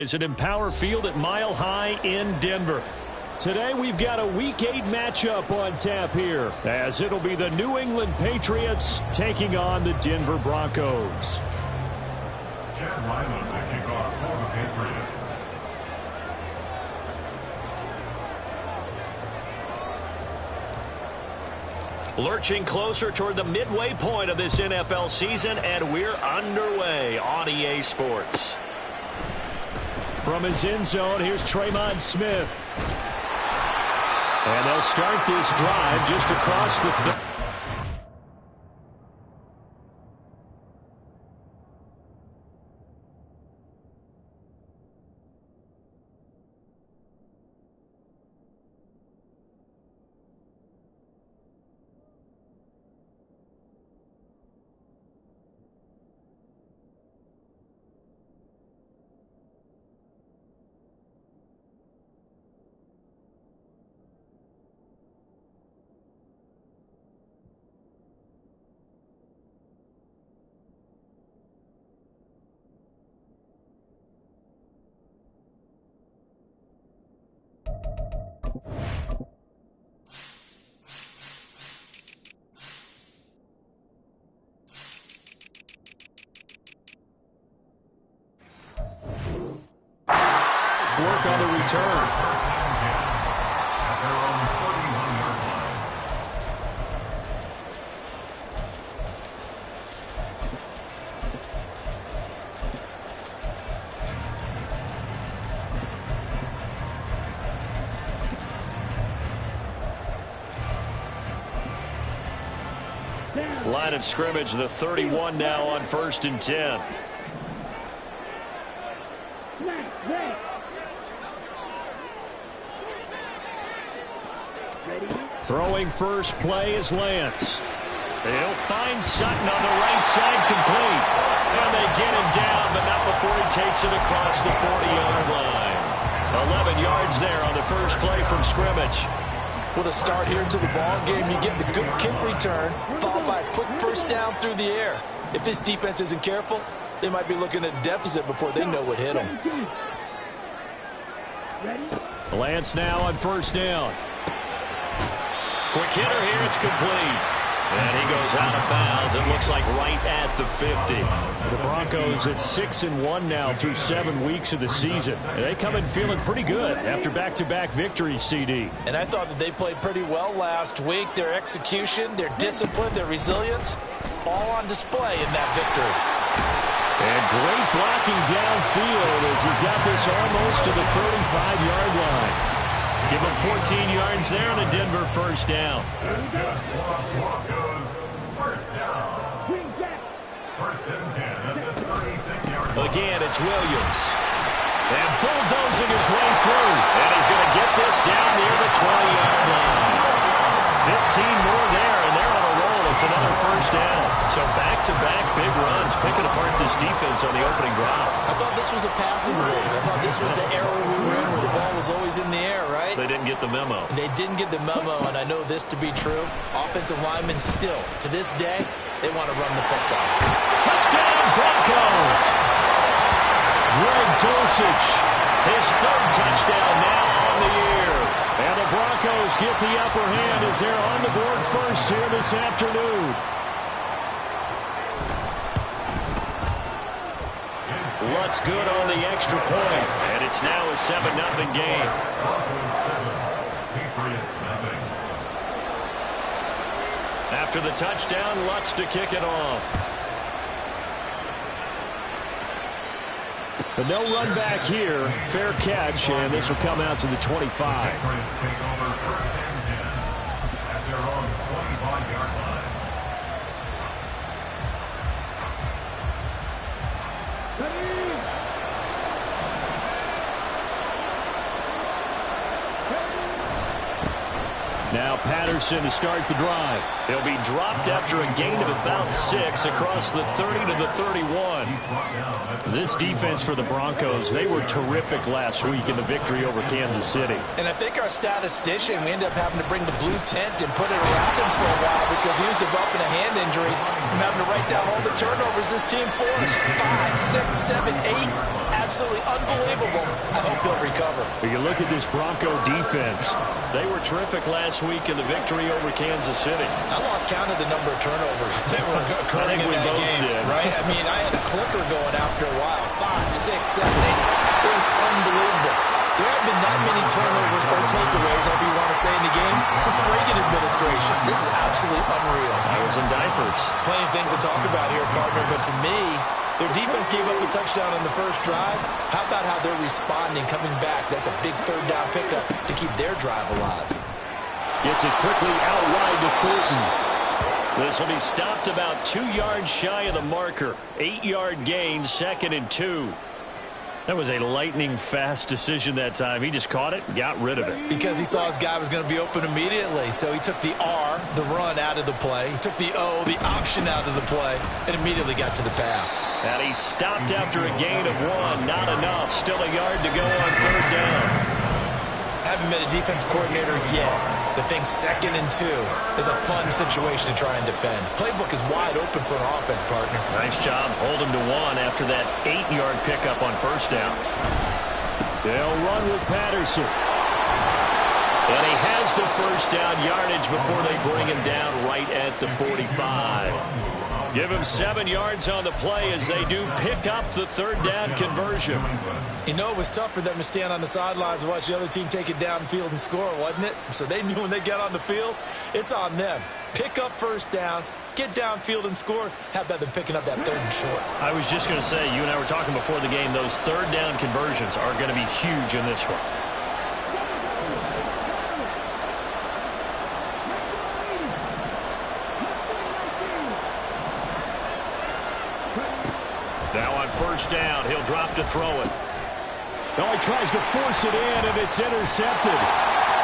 Is it Empower Field at Mile High in Denver? Today we've got a Week 8 matchup on tap here, as it'll be the New England Patriots taking on the Denver Broncos. Chad Ryland to kick off for the Patriots. Lurching closer toward the midway point of this NFL season, and we're underway on EA Sports. From his end zone, here's Tremon Smith. And they'll start this drive just across the... Work on the return. Line of scrimmage, the 31 now on 1st and 10. Throwing first play is Lance. He'll find Sutton on the right side, complete. And they get him down, but not before he takes it across the 40-yard line. 11 yards there on the first play from scrimmage. What a start here to the ball game. You get the good kick return, followed by a quick first down through the air. If this defense isn't careful, they might be looking at a deficit before they know what hit them. Lance now on first down. Quick hitter here, it's complete. And he goes out of bounds. It looks like right at the 50. The Broncos at 6-1 now through 7 weeks of the season. And they come in feeling pretty good after back-to-back victories, CD. And I thought that they played pretty well last week. Their execution, their discipline, their resilience, all on display in that victory. And great blocking downfield as he's got this almost to the 35-yard line. Give him 14 yards there on a Denver first down. That's good for Broncos. First down. First and 10 at the 36-yard line. Again, it's Williams. And bulldozing his way through. And he's going to get this down near the 20-yard line. 15 more there, and they're on a roll. It's another first down. So back-to-back big runs, picking apart this defense on the opening drive. I thought this was a passing league. I thought this was the era we were in where the ball was always in the air, right? They didn't get the memo. They didn't get the memo, and I know this to be true. Offensive linemen still, to this day, they want to run the football. Touchdown, Broncos! Greg Dulcich, his 3rd touchdown now on the year. And the Broncos get the upper hand as they're on the board first here this afternoon. Lutz good on the extra point, and it's now a 7-0 game. After the touchdown, Lutz to kick it off. But no run back here. Fair catch, and this will come out to the 25. Take over first and 10 at their own 25-yard line. Now Patterson to start the drive. He'll be dropped after a gain of about 6 across the 30 to the 31. This defense for the Broncos, they were terrific last week in the victory over Kansas City. And I think our statistician, we ended up having to bring the blue tent and put it around him for a while because he was developing a hand injury from having to write down all the turnovers this team forced. 5, 6, 7, 8. absolutely unbelievable. I hope he'll recover. You look at this Bronco defense. They were terrific last week in the victory over Kansas City. I lost count of the number of turnovers that were occurring in that game, right? I mean, I had a clicker going after a while. 5, 6, 7, 8. It was unbelievable. There haven't been that many turnovers or takeaways, however you want to say, in the game since the Reagan administration. This is absolutely unreal. I was in diapers. Plenty of things to talk about here, partner, but to me, their defense gave up a touchdown on the first drive. How about how they're responding, coming back? That's a big third down pickup to keep their drive alive. Gets it quickly out wide to Fulton. This will be stopped about 2 yards shy of the marker. 8-yard gain, 2nd and 2. That was a lightning-fast decision that time. He just caught it and got rid of it. Because he saw his guy was going to be open immediately. So he took the R, the run, out of the play. He took the O, the option, out of the play, and immediately got to the pass. And he stopped after a gain of 1. Not enough. Still a yard to go on 3rd down. Haven't met a defense coordinator yet that thinks 2nd and 2 is a fun situation to try and defend. Playbook is wide open for an offense, partner. Nice job. Hold him to 1 after that 8-yard pickup on 1st down. They'll run with Patterson. And he has the 1st down yardage before they bring him down right at the 45. Give him 7 yards on the play as they do pick up the 3rd down conversion. You know, it was tough for them to stand on the sidelines and watch the other team take it downfield and score, wasn't it? So they knew when they got on the field, it's on them. Pick up 1st downs, get downfield and score. How about them picking up that 3rd and short? I was just going to say, you and I were talking before the game, those 3rd down conversions are going to be huge in this one. Now on 1st down, he'll drop to throw it. Oh, he tries to force it in, and it's intercepted.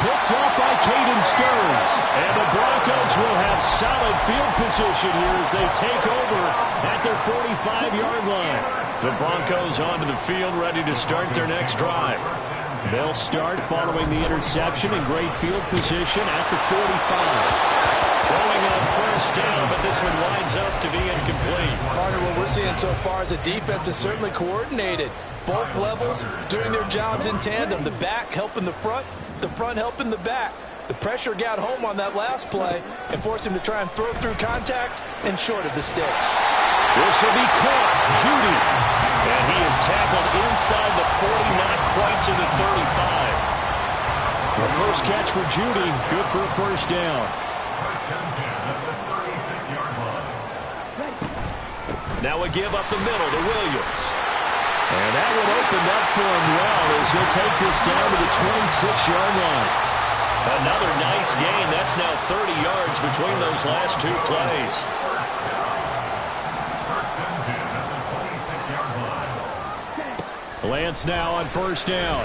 Picked up by Caden Stearns. And the Broncos will have solid field position here as they take over at their 45-yard line. The Broncos onto the field, ready to start their next drive. They'll start following the interception in great field position at the 45. Throwing on 1st down, but this one winds up to be incomplete. Partner, what we're seeing so far is the defense is certainly coordinated. Both levels doing their jobs in tandem. The back helping the front helping the back. The pressure got home on that last play and forced him to try and throw through contact and short of the sticks. This will be caught. Judy. And he is tackled inside the 40, not quite to the 35. The first catch for Judy, good for a 1st down. Now a give up the middle to Williams. And that would open up for him well as he'll take this down to the 26-yard line. Another nice gain. That's now 30 yards between those last 2 plays. Lance now on 1st down.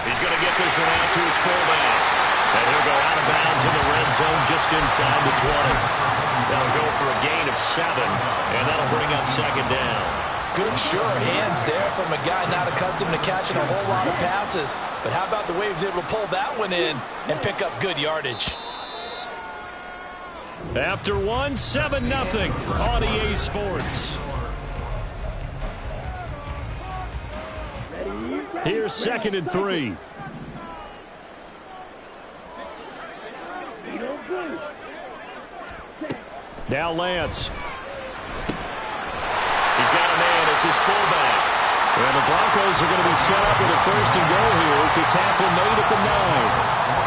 He's going to get this one out to his fullback. And he'll go out of bounds in the red zone just inside the 20. That'll go for a gain of 7, and that'll bring up 2nd down. Good, sure hands there from a guy not accustomed to catching a whole lot of passes. But how about the way he was able to pull that one in and pick up good yardage? After 1, 7-0 on EA Sports. Here's 2nd and 3. Now Lance. He's got a man. It's his fullback. And the Broncos are going to be set up with a 1st and goal here as the tackle made at the 9.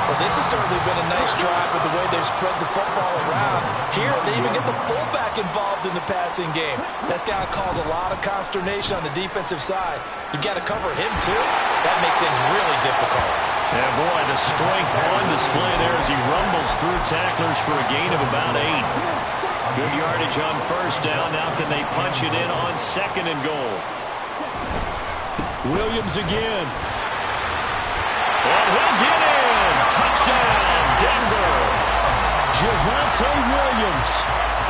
Well, this has certainly been a nice drive with the way they've spread the football around. Here, they even get the fullback involved in the passing game. That's got to cause a lot of consternation on the defensive side. You've got to cover him, too. That makes things really difficult. Yeah, boy, the strength on display there as he rumbles through tacklers for a gain of about 8. Good yardage on 1st down. Now can they punch it in on 2nd and goal? Williams again. And he'll get in. Touchdown, Denver. Javonte Williams.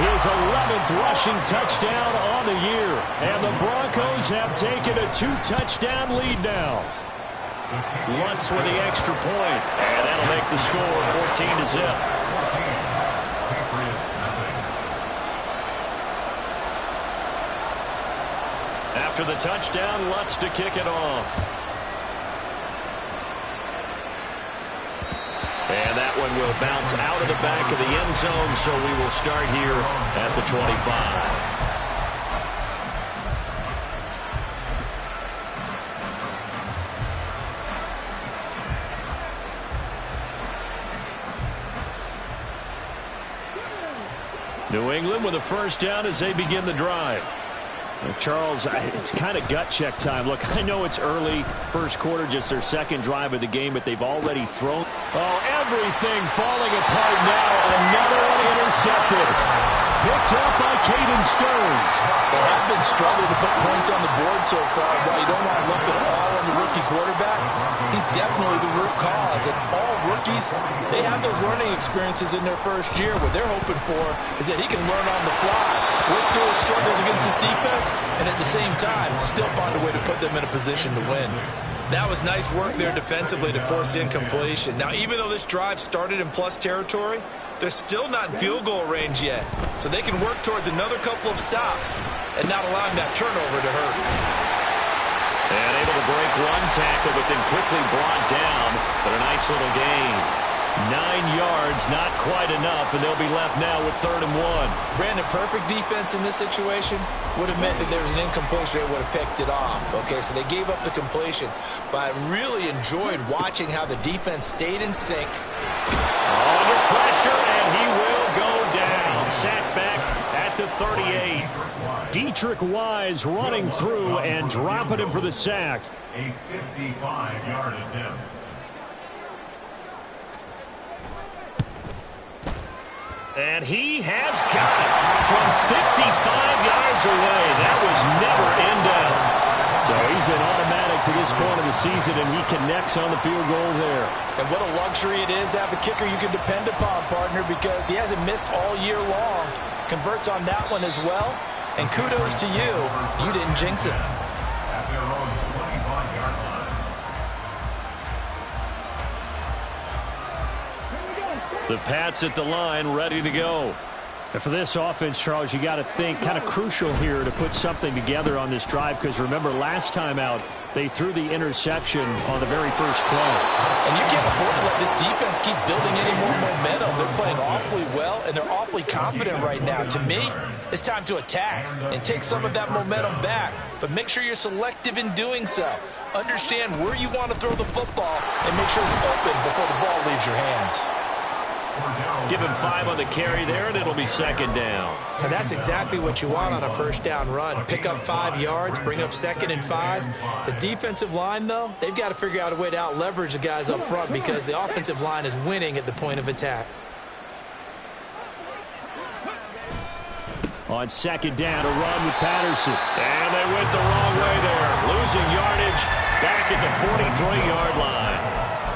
His 11th rushing touchdown on the year. And the Broncos have taken a 2-touchdown lead now. Lutz with the extra point. And that'll make the score 14-0. after the touchdown, Lutz to kick it off. And that one will bounce out of the back of the end zone, so we will start here at the 25. New England with a first down as they begin the drive. Charles, it's kind of gut check time. Look, I know it's early, first quarter, just their second drive of the game, but they've already thrown. Oh, everything falling apart now. Another one intercepted. Picked up by Caden Stearns. They have been struggling to put points on the board so far. While you don't want to look at all on the rookie quarterback, he's definitely the root cause. And all rookies, they have those learning experiences in their first year. What they're hoping for is that he can learn on the fly, work through his struggles against this defense, and at the same time, still find a way to put them in a position to win. That was nice work there defensively to force incompletion. Now, even though this drive started in plus territory, they're still not in field goal range yet. So they can work towards another couple of stops and not allowing that turnover to hurt. And able to break one tackle, but then quickly brought down. But a nice little gain. 9 yards, not quite enough, and they'll be left now with 3rd and 1. Brandon, perfect defense in this situation would have meant that there was an incompletion. They would have picked it off. Okay, so they gave up the completion. But I really enjoyed watching how the defense stayed in sync. Under pressure, and he will go down. Sacked back at the 38. Dietrich Wise running through and dropping him for the sack. A 55-yard attempt. And he has got it from 55 yards away. That was never in doubt. So he's been automatic to this point of the season, and he connects on the field goal there. And what a luxury it is to have a kicker you can depend upon, partner, because he hasn't missed all year long. Converts on that one as well. And kudos to you. You didn't jinx it. At their own 25-yard line. The Pats at the line, ready to go. And for this offense, Charles, you got to think kind of crucial here to put something together on this drive, because remember last time out, they threw the interception on the very first play. And you can't afford to let this defense keep building any more momentum. They're playing awfully well, and they're awfully confident right now. To me, it's time to attack and take some of that momentum back. But make sure you're selective in doing so. Understand where you want to throw the football and make sure it's open before the ball leaves your hands. Give him 5 on the carry there, and it'll be 2nd down. And that's exactly what you want on a first down run. Pick up 5 yards, bring up 2nd and 5. The defensive line, though, they've got to figure out a way to out-leverage the guys up front because the offensive line is winning at the point of attack. On 2nd down, a run with Patterson. And they went the wrong way there. Losing yardage back at the 43-yard line.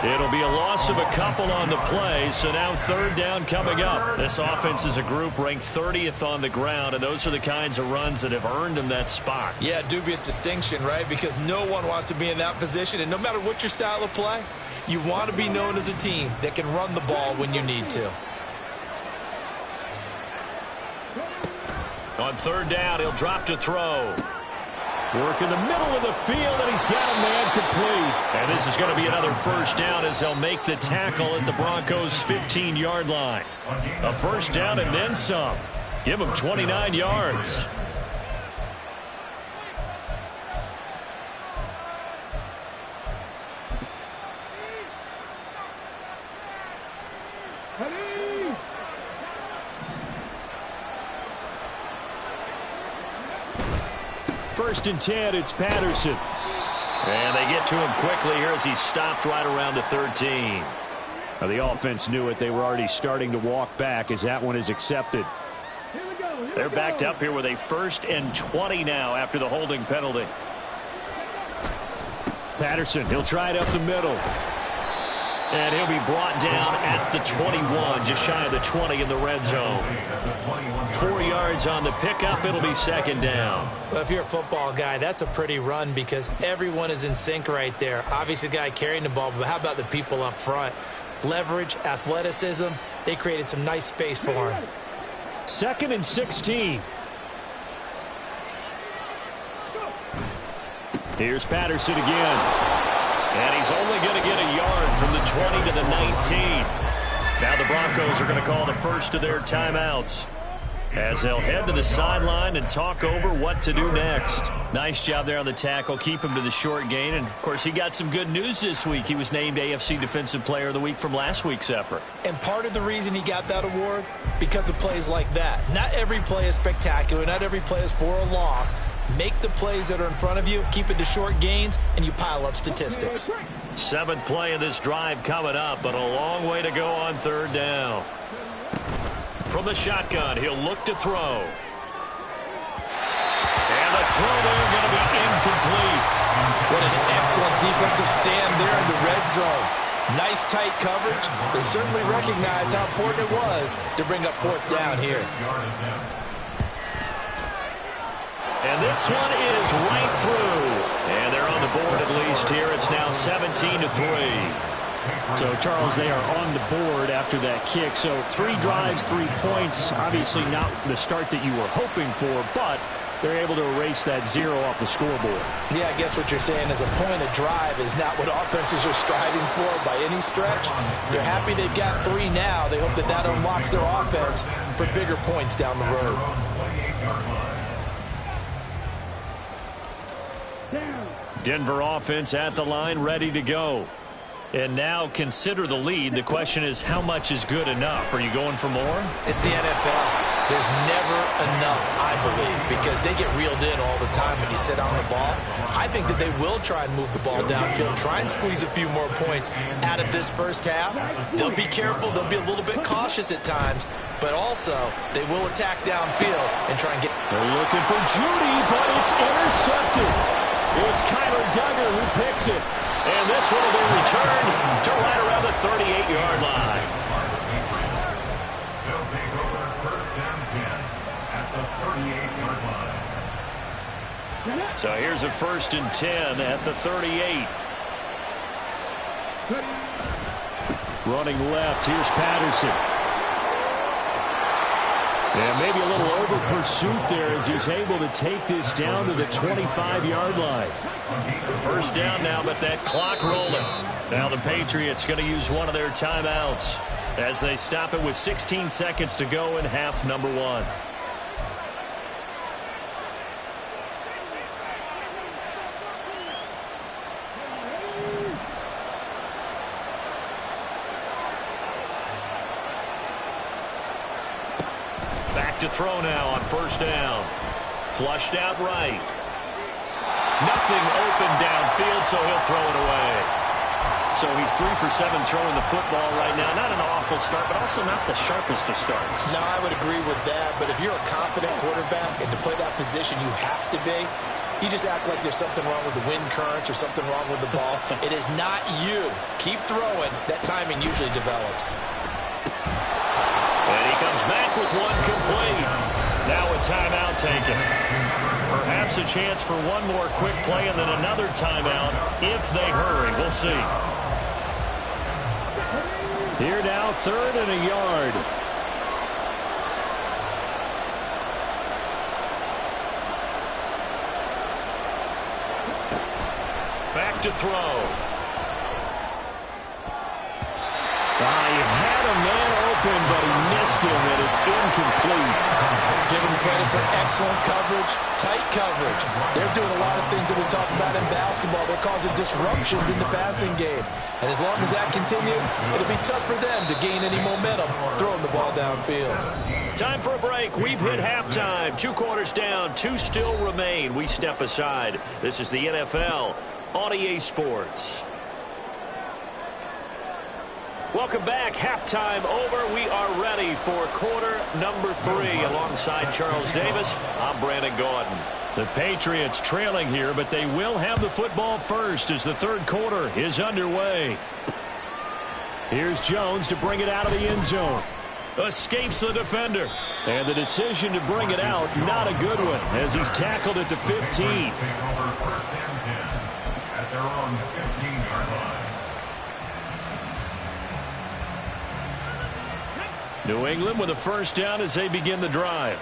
It'll be a loss of a couple on the play, so now 3rd down coming up. This offense is a group ranked 30th on the ground, and those are the kinds of runs that have earned them that spot. Yeah, dubious distinction, right? Because no one wants to be in that position, and no matter what your style of play, you want to be known as a team that can run the ball when you need to. On 3rd down, he'll drop to throw. Work in the middle of the field, and he's got a man complete. And this is going to be another first down as they'll make the tackle at the Broncos' 15-yard line. A first down and then some. Give them 29 yards. First and 10, it's Patterson. And they get to him quickly here as he stopped right around the 13. Now, the offense knew it. They were already starting to walk back as that one is accepted. They're backed up here with a 1st and 20 now after the holding penalty. Patterson, he'll try it up the middle. And he'll be brought down at the 21, just shy of the 20 in the red zone. 4 yards on the pickup. It'll be 2nd down. Well, if you're a football guy, that's a pretty run because everyone is in sync right there. Obviously, the guy carrying the ball, but how about the people up front? Leverage, athleticism, they created some nice space for him. 2nd and 16. Here's Patterson again. And he's only going to get a yard from the 20 to the 19. Now the Broncos are going to call the first of their timeouts as they'll head to the sideline and talk over what to do next. Nice job there on the tackle. Keep him to the short gain. And, of course, he got some good news this week. He was named AFC Defensive Player of the Week from last week's effort. And part of the reason he got that award, because of plays like that. Not every play is spectacular. Not every play is for a loss. Make the plays that are in front of you, keep it to short gains, and you pile up statistics. 7th play of this drive coming up, but a long way to go on 3rd down. From the shotgun, he'll look to throw. And the throw there going to be incomplete. What an excellent defensive stand there in the red zone. Nice tight coverage. They certainly recognized how important it was to bring up 4th down here. And this one is right through. And they're on the board at least here. It's now 17-3. So, Charles, they are on the board after that kick. So 3 drives, 3 points. Obviously not the start that you were hoping for, but they're able to erase that 0 off the scoreboard. Yeah, I guess what you're saying is a point of drive is not what offenses are striving for by any stretch. They're happy they've got 3 now. They hope that that unlocks their offense for bigger points down the road. Denver offense at the line, ready to go. And now consider the lead. The question is, how much is good enough? Are you going for more? It's the NFL. There's never enough, I believe, because they get reeled in all the time when you sit on the ball. I think that they will try and move the ball downfield, try and squeeze a few more points out of this first half. They'll be careful. They'll be a little bit cautious at times, but also they will attack downfield and try and get. They're looking for Judy, but it's intercepted. It's Kyler Duggar who picks it. And this one will be returned to right around the 38-yard line. They'll take over 1st and 10 at the 38-yard line. So here's a 1st and 10 at the 38. Running left, here's Patterson. And maybe a little over pursuit there as he's able to take this down to the 25-yard line. 1st down now, but that clock rolling. Now the Patriots going to use one of their timeouts as they stop it with 16 seconds to go in half number 1. Back to throw now on 1st down. Flushed out right. Nothing open downfield, so he'll throw it away. So he's 3 for 7 throwing the football right now. Not an awful start, but also not the sharpest of starts. No, I would agree with that. But if you're a confident quarterback and to play that position, you have to be. You just act like there's something wrong with the wind currents or something wrong with the ball. It is not you. Keep throwing. That timing usually develops. And he comes back with one complete. Now a timeout taken. Perhaps a chance for one more quick play and then another timeout if they hurry. We'll see. Here now, 3rd and a yard. Back to throw. He had a man open, but he missed him, and it's incomplete. Give him credit for excellent coverage, tight coverage. They're doing a lot of things that we talk about in basketball. They're causing disruptions in the passing game. And as long as that continues, it'll be tough for them to gain any momentum throwing the ball downfield. Time for a break. We've hit halftime. 2 quarters down, 2 still remain. We step aside. This is the NFL on EA Sports. Welcome back. Halftime over. We are ready for quarter number 3. Alongside Charles Davis, I'm Brandon Gordon. The Patriots trailing here, but they will have the football first as the 3rd quarter is underway. Here's Jones to bring it out of the end zone. Escapes the defender. And the decision to bring it out, not a good one, as he's tackled at the 15. Take over 1st and 10 at their own 15-yard line. New England with a 1st down as they begin the drive.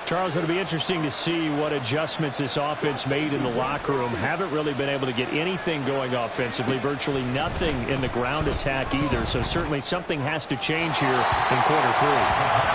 Charles, it'll be interesting to see what adjustments this offense made in the locker room. Haven't really been able to get anything going offensively, virtually nothing in the ground attack either. So certainly something has to change here in quarter three.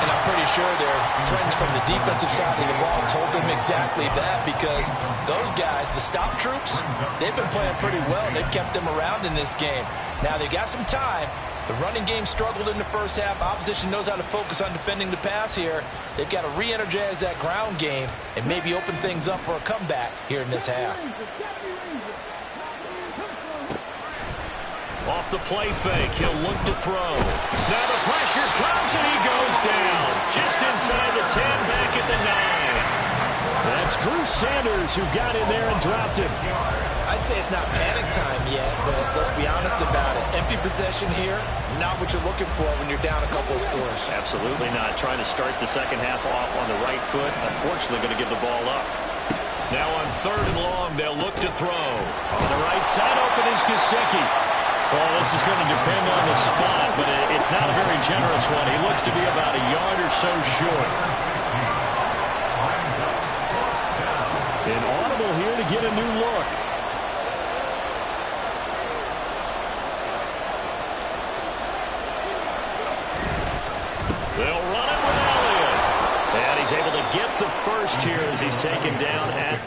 And I'm pretty sure their friends from the defensive side of the ball told them exactly that, because those guys, the stop troops, they've been playing pretty well. They've kept them around in this game. Now they got some time. The running game struggled in the first half. Opposition knows how to focus on defending the pass here. They've got to re-energize that ground game and maybe open things up for a comeback here in this half. Off the play fake, he'll look to throw. Now the pressure comes and he goes down. Just inside the 10, back at the 9. That's Drew Sanders who got in there and dropped him. I'd say it's not panic time yet, but let's be honest about it. Empty possession here, not what you're looking for when you're down a couple of scores. Absolutely not. Trying to start the second half off on the right foot. Unfortunately, going to give the ball up. Now on 3rd and long, they'll look to throw. On the right side, open is Gesicki. Well, this is going to depend on the spot, but it's not a very generous one. He looks to be about a yard or so short. Inaudible here to get a new look. They'll run it with Elliott. And he's able to get the first here as he's taken down at...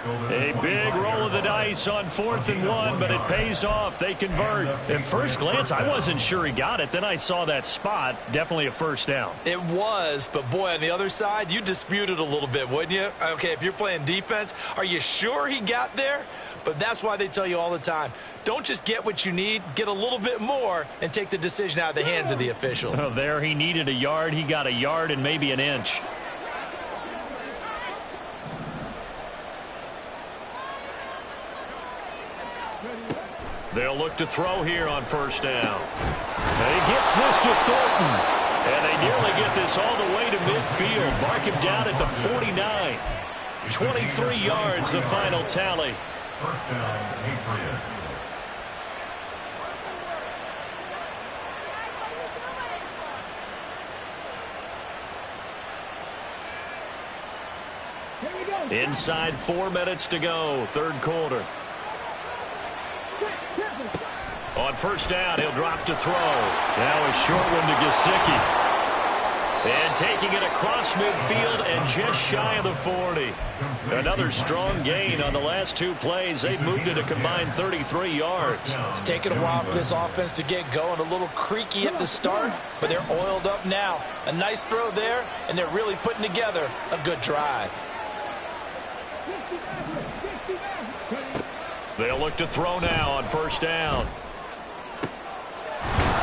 A big roll of the dice on 4th and 1, but it pays off. They convert. At first glance, I wasn't sure he got it. Then I saw that spot. Definitely a first down. It was, but boy, on the other side, you dispute it a little bit, wouldn't you? Okay, if you're playing defense, are you sure he got there? But that's why they tell you all the time, don't just get what you need, get a little bit more and take the decision out of the hands of the officials. Oh, there he needed a yard. He got a yard and maybe an inch. They'll look to throw here on 1st down. And he gets this to Thornton. And they nearly get this all the way to midfield. Mark him down at the 49. 23 yards, the final tally. 1st down, Patriots. Inside 4 minutes to go, 3rd quarter. On 1st down, he'll drop to throw. Now a short one to Gesicki. And taking it across midfield and just shy of the 40. Another strong gain on the last 2 plays. They've moved it a combined 33 yards. It's taken a while for this offense to get going. A little creaky at the start, but they're oiled up now. A nice throw there, and they're really putting together a good drive. They'll look to throw now on 1st down.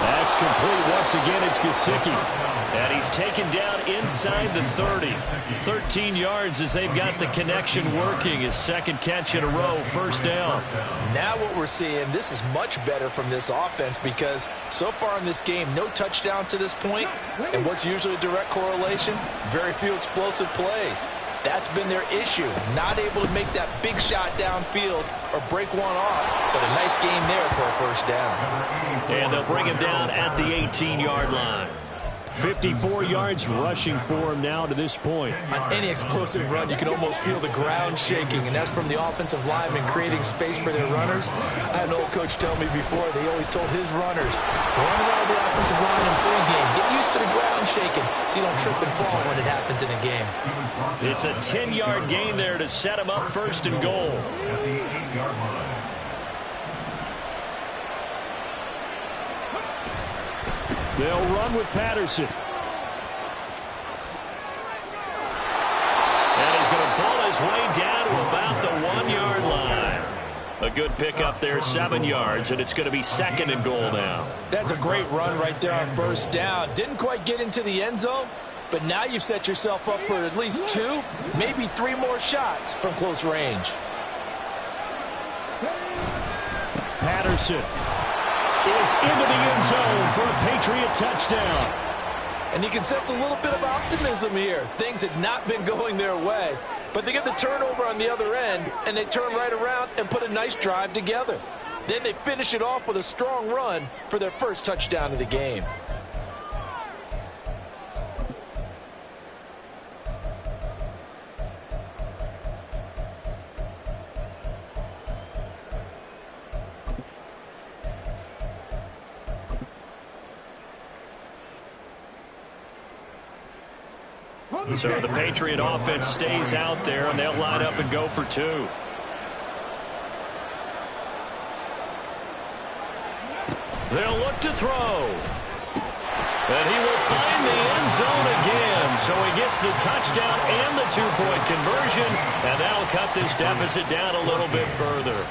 That's complete once again. It's Gesicki. And he's taken down inside the 30. 13 yards as they've got the connection working. His 2nd catch in a row, 1st down. Now what we're seeing, this is much better from this offense, because so far in this game, no touchdown to this point. And what's usually a direct correlation? Very few explosive plays. That's been their issue. Not able to make that big shot downfield or break one off. But a nice game there for a 1st down. And they'll bring him down at the 18-yard line. 54 yards rushing for him now to this point. On any explosive run, you can almost feel the ground shaking, and that's from the offensive linemen creating space for their runners. I had an old coach tell me before, they always told his runners, run around the offensive line in pregame. Get used to the ground shaking so you don't trip and fall when it happens in a game. It's a 10-yard gain there to set him up 1st and goal. At the 8-yard line. They'll run with Patterson. And he's going to pull his way down to about the 1-yard line. A good pickup there, 7 yards, and it's going to be 2nd and goal now. That's a great run right there on first down. Didn't quite get into the end zone, but now you've set yourself up for at least 2, maybe 3 more shots from close range. Patterson is into the end zone for a Patriot touchdown. And you can sense a little bit of optimism here. Things had not been going their way, but they get the turnover on the other end, and they turn right around and put a nice drive together. Then they finish it off with a strong run for their first touchdown of the game. So the Patriot offense stays out there, and they'll line up and go for 2. They'll look to throw. And he will find the end zone again. So he gets the touchdown and the 2-point conversion, and that'll cut this deficit down a little bit further.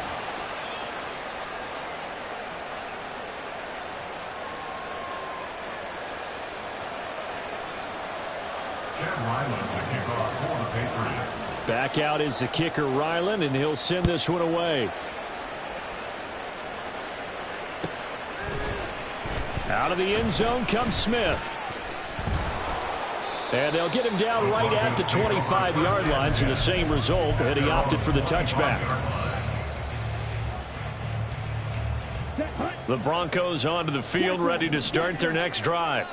Back out is the kicker, Ryland, and he'll send this one away. Out of the end zone comes Smith. And they'll get him down right at the 25-yard line, so the same result, and he opted for the touchback. The Broncos onto the field, ready to start their next drive.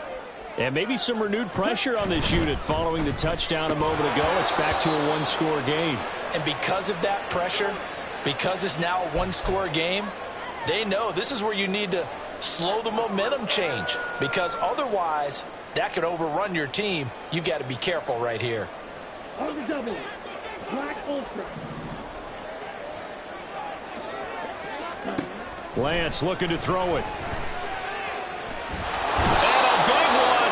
And maybe some renewed pressure on this unit following the touchdown a moment ago. It's back to a 1-score game. And because of that pressure, because it's now a 1-score game, they know this is where you need to slow the momentum change, because otherwise that could overrun your team. You've got to be careful right here. On the double, Black Ultra. Lance looking to throw it.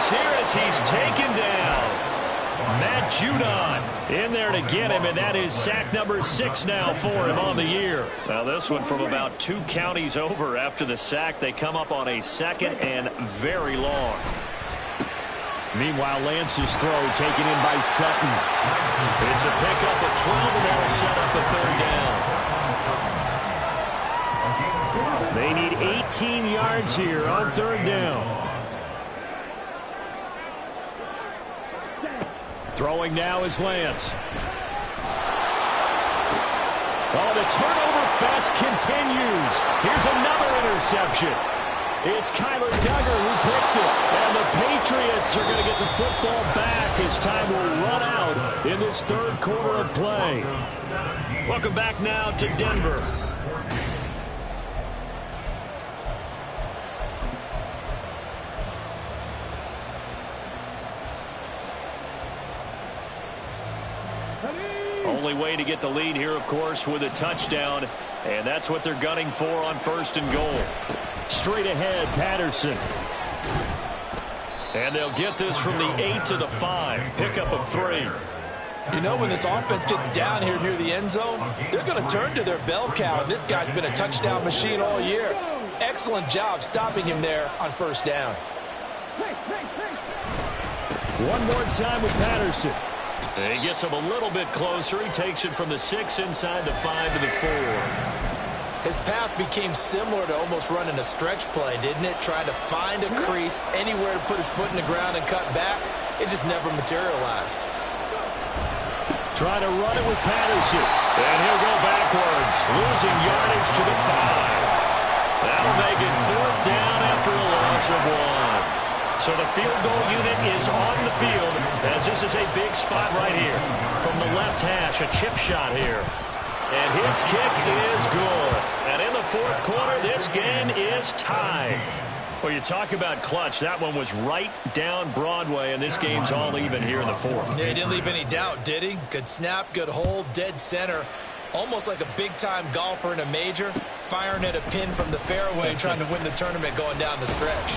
Here as he's taken down. Matt Judon in there to get him, and that is sack number 6 now for him on the year. Now this one from about 2 counties over after the sack. They come up on a 2nd and very long. Meanwhile, Lance's throw taken in by Sutton. It's a pickup of 12, and that'll set up the 3rd down. They need 18 yards here on 3rd down. Throwing now is Lance. Oh, the turnover fest continues. Here's another interception. It's Kyler Duggar who picks it. And the Patriots are going to get the football back as time will run out in this 3rd quarter of play. Welcome back now to Denver. Only way to get the lead here, of course, with a touchdown, and that's what they're gunning for on 1st and goal. Straight ahead, Patterson. And they'll get this from the 8 to the 5, pickup of 3. You know, when this offense gets down here near the end zone, they're going to turn to their bell cow, and this guy's been a touchdown machine all year. Excellent job stopping him there on 1st down. One more time with Patterson. He gets him a little bit closer. He takes it from the 6 inside the 5 to the 4. His path became similar to almost running a stretch play, didn't it? Trying to find a crease, anywhere to put his foot in the ground and cut back. It just never materialized. Trying to run it with Patterson. And he'll go backwards, losing yardage to the 5. That'll make it 4th down after a loss of 1. So the field goal unit is on the field as this is a big spot right here. From the left hash, a chip shot here. And his kick is good. And in the 4th quarter, this game is tied. Well, you talk about clutch. That one was right down Broadway, and this game's all even here in the 4th. Yeah, he didn't leave any doubt, did he? Good snap, good hold, dead center. Almost like a big-time golfer in a major, firing at a pin from the fairway, trying to win the tournament going down the stretch.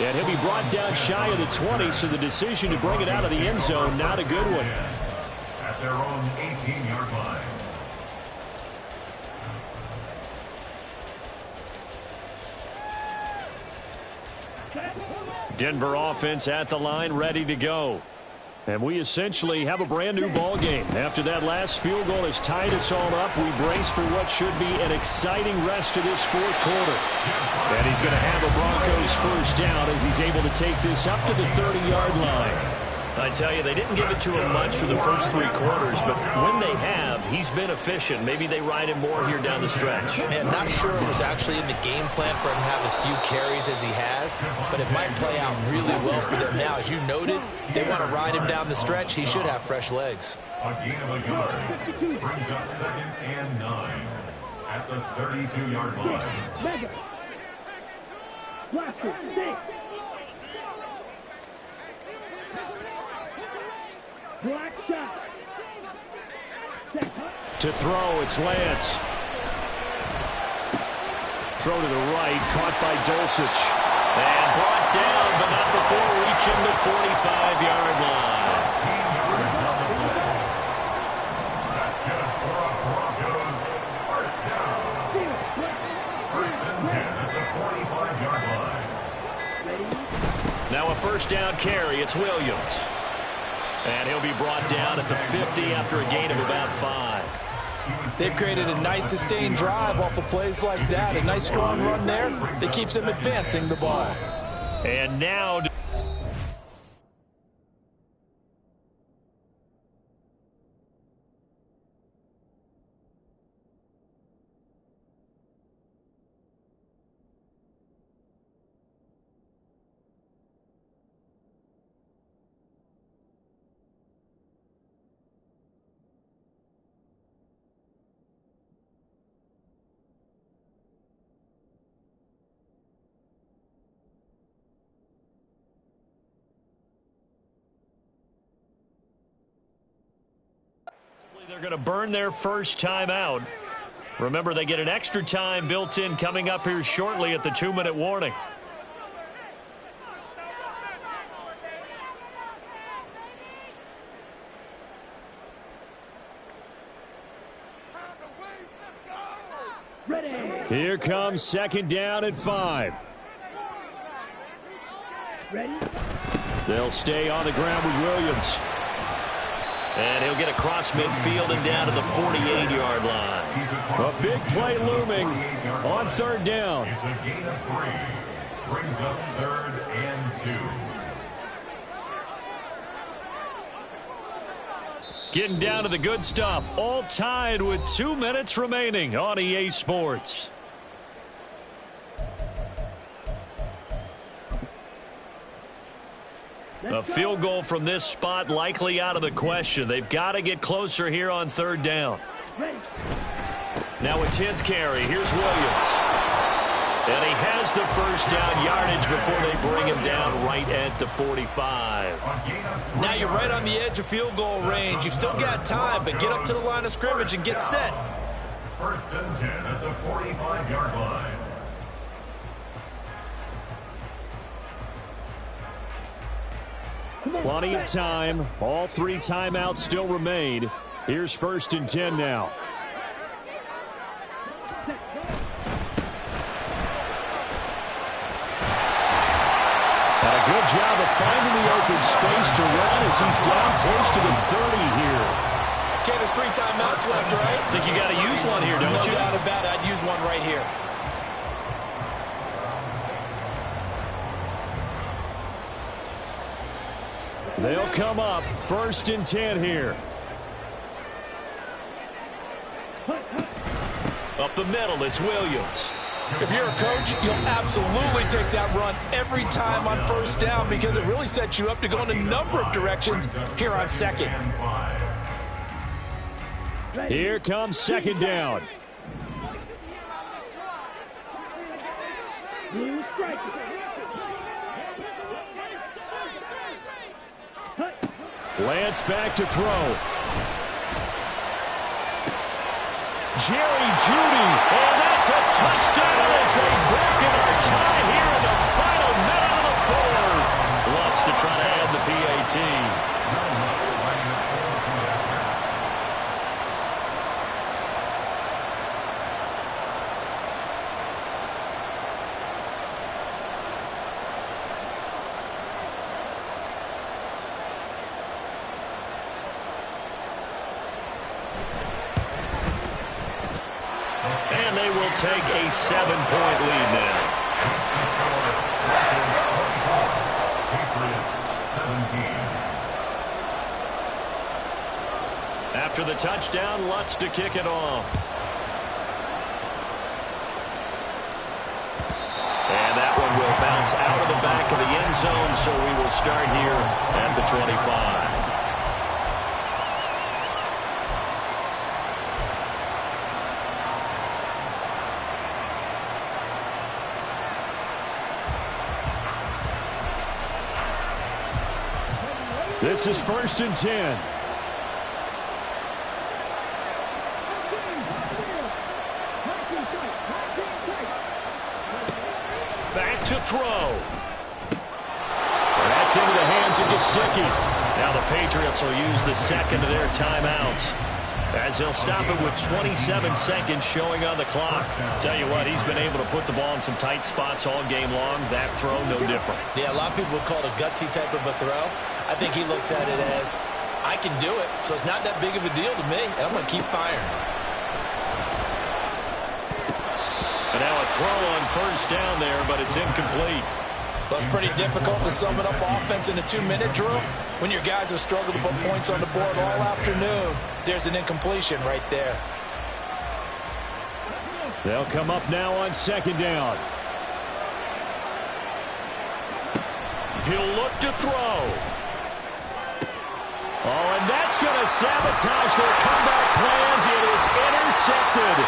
And he'll be brought down shy of the 20, so the decision to bring it out of the end zone, not a good one. At their own 18-yard line. Denver offense at the line, ready to go. And we essentially have a brand new ball game. After that last field goal has tied us all up, we brace for what should be an exciting rest of this fourth quarter. And he's going to have a Broncos first down as he's able to take this up to the 30-yard line. I tell you, they didn't give it to him much for the first 3 quarters, but when they have, he's been efficient. Maybe they ride him more here down the stretch. Man, not sure it was actually in the game plan for him to have as few carries as he has, but it might play out really well for them now. As you noted, they want to ride him down the stretch. He should have fresh legs. A gain of a yard brings up 2nd and 9 at the 32-yard line. Mega. Blaster, 6. Black shot. To throw, it's Lance. Throw to the right, caught by Dulcich. And brought down, but not before reaching the 45-yard line. That's good for a Broncos first down. First and 10 at the 45-yard line. Now a first down carry, it's Williams. And he'll be brought down at the 50 after a gain of about 5. They've created a nice sustained drive off of plays like that. A nice strong run there that keeps them advancing the ball. And now... They're going to burn their first time out. Remember, they get an extra time built in coming up here shortly at the 2-minute warning. Ready. Here comes 2nd down at 5. Ready. They'll stay on the ground with Williams. And he'll get across midfield and down to the 48-yard line. A big play looming on 3rd down. It's a gain of 3. Brings up 3rd and 2. Getting down to the good stuff. All tied with 2 minutes remaining on EA Sports. A field goal from this spot likely out of the question. They've got to get closer here on 3rd down. Now a 10th carry. Here's Williams. And he has the first down yardage before they bring him down right at the 45. Now you're right on the edge of field goal range. You've still got time, but get up to the line of scrimmage and get set. First and 10 at the 45-yard line. Plenty of time. All 3 timeouts still remain. Here's 1st and 10 now. And a good job of finding the open space to run as he's down close to the 30 here. Okay, there's 3 timeouts left, right? I think you got to use one here, don't you? No doubt about it. I'd use one right here. They'll come up 1st and 10 here. Up the middle, it's Williams. If you're a coach, you'll absolutely take that run every time on 1st down because it really sets you up to go in a number of directions here on 2nd. Here comes 2nd down. Blue strike. Lance back to throw. Jerry Jeudy, and that's a touchdown as they've broken our tie here in the final minute of the 4th. Wants to try to add the PAT. And they will take a 7-point lead now. Patriots 17. After the touchdown, Lutz to kick it off. And that one will bounce out of the back of the end zone, so we will start here at the 25. This is 1st and 10. Back to throw. That's into the hands of Gesicki. Now the Patriots will use the second of their timeouts, as they'll stop it with 27 seconds showing on the clock. Tell you what, he's been able to put the ball in some tight spots all game long. That throw, no different. Yeah, a lot of people would call it a gutsy type of a throw. I think he looks at it as, I can do it, so it's not that big of a deal to me, and I'm going to keep firing. And now a throw on 1st down there, but it's incomplete. Well, it's pretty difficult to sum it up offense in a 2-minute drill. When your guys have struggled to put points on the board all afternoon, there's an incompletion right there. They'll come up now on 2nd down. He'll look to throw. Oh, and that's going to sabotage their comeback plans. It is intercepted.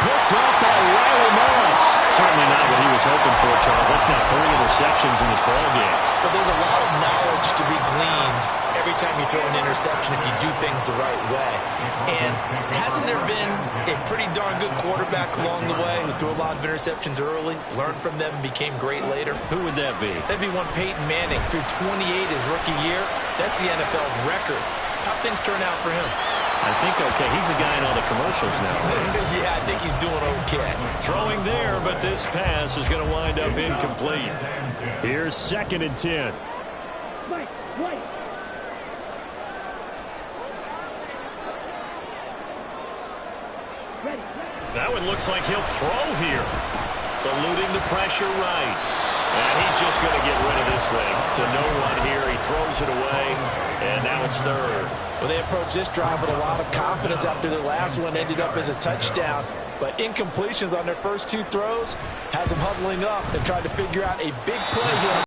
Picked up by Riley Morris. Certainly not what he was hoping for, Charles. That's now 3 interceptions in this ballgame. But there's a lot of knowledge to be gleaned every time you throw an interception if you do things the right way. And hasn't there been a pretty darn good quarterback along the way who threw a lot of interceptions early, learned from them, and became great later? Who would that be? That'd be one Peyton Manning. Threw 28 his rookie year. That's the NFL record. How'd things turn out for him? I think okay. He's a guy in all the commercials now. Yeah, I think he's doing okay. Throwing there, but this pass is going to wind up incomplete. Here's 2nd and 10. Right, right. Ready. That one looks like he'll throw here. Eluding the pressure right. And he's just going to get rid of this thing to no one here. He throws it away, and now it's 3rd. Well, they approached this drive with a lot of confidence after their last one ended up as a touchdown. But incompletions on their first 2 throws has them huddling up and trying to figure out a big play here.